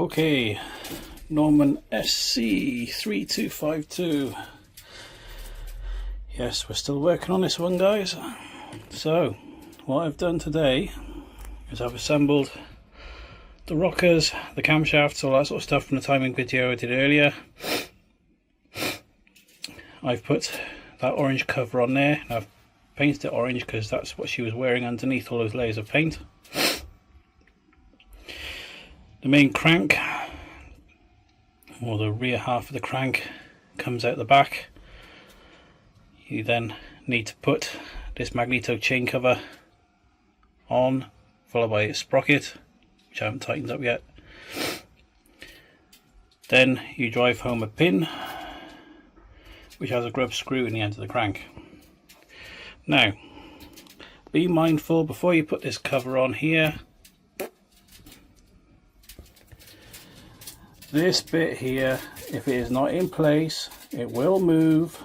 Okay, Norman SC3252. Yes, we're still working on this one, guys. So what I've done today is I've assembled the rockers, the camshafts, all that sort of stuff from the timing video I did earlier. I've put that orange cover on there, and I've painted it orange because that's what she was wearing underneath all those layers of paint. The main crank, or the rear half of the crank, comes out the back. You then need to put this magneto chain cover on, followed by its sprocket, which I haven't tightened up yet. Then you drive home a pin which has a grub screw in the end of the crank. Now, be mindful before you put this cover on here. This bit here, if it is not in place, it will move.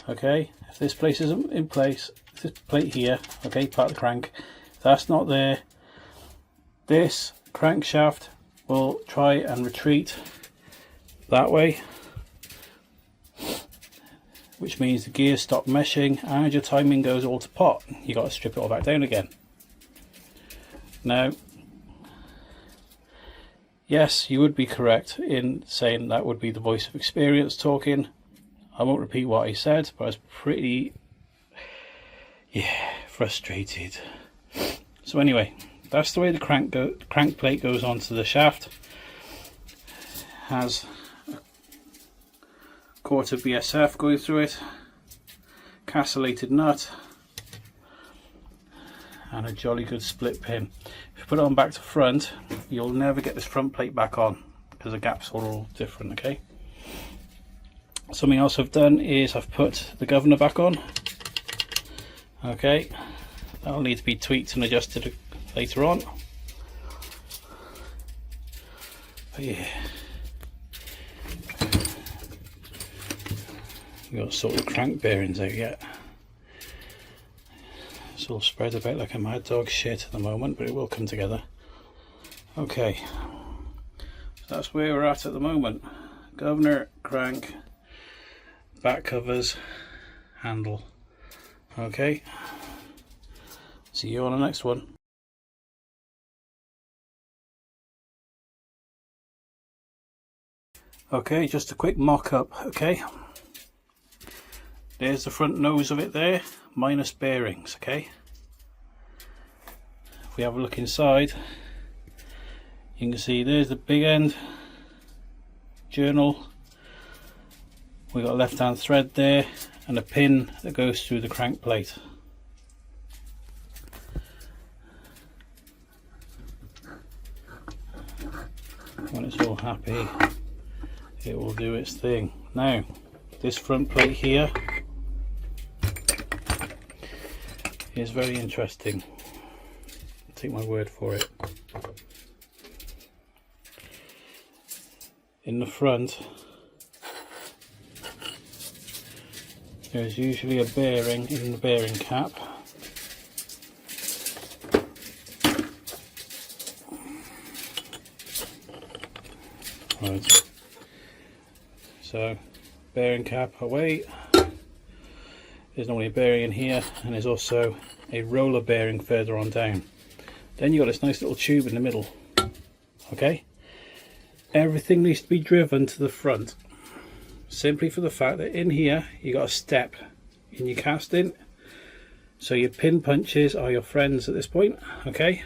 Okay, if this place isn't in place, this plate here, okay, part of the crank, if that's not there, this crankshaft will try and retreat that way, which means the gears stop meshing and your timing goes all to pot. You got to strip it all back down again. Now, yes, you would be correct in saying that would be the voice of experience talking. I won't repeat what I said, but I was pretty, frustrated. So anyway, that's the way the crank plate goes onto the shaft. Has a quarter BSF going through it, castellated nut, and a jolly good split pin. If you put it on back to front, you'll never get this front plate back on because the gaps are all different. Okay. Something else I've done is I've put the governor back on. Okay, that'll need to be tweaked and adjusted later on. But yeah, we've got to sort the crank bearings out yet. It's all spread about like a mad dog shit at the moment, but it will come together. Okay, so that's where we're at the moment. Governor, crank, back covers, handle. Okay, see you on the next one. Okay, just a quick mock-up. Okay, there's the front nose of it there, minus bearings. Okay, if we have a look inside, you can see there's the big end journal. We've got a left hand thread there and a pin that goes through the crank plate. When it's all happy, it will do its thing. Now, this front plate here is very interesting. Take my word for it. In the front, there's usually a bearing in the bearing cap. Right. So, bearing cap away. There's normally a bearing in here, and there's also a roller bearing further on down. Then you've got this nice little tube in the middle. Okay? Everything needs to be driven to the front. Simply for the fact that in here you got a step in your casting, so your pin punches are your friends at this point. Okay,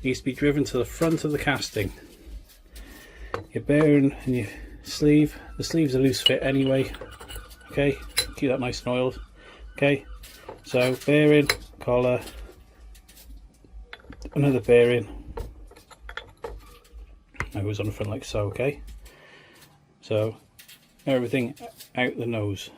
needs to be driven to the front of the casting. Your bearing and your sleeve, the sleeve's a loose fit anyway. Okay, keep that nice and oiled. Okay, so bearing, collar, another bearing, that goes on the front like so. Okay, so everything out the nose.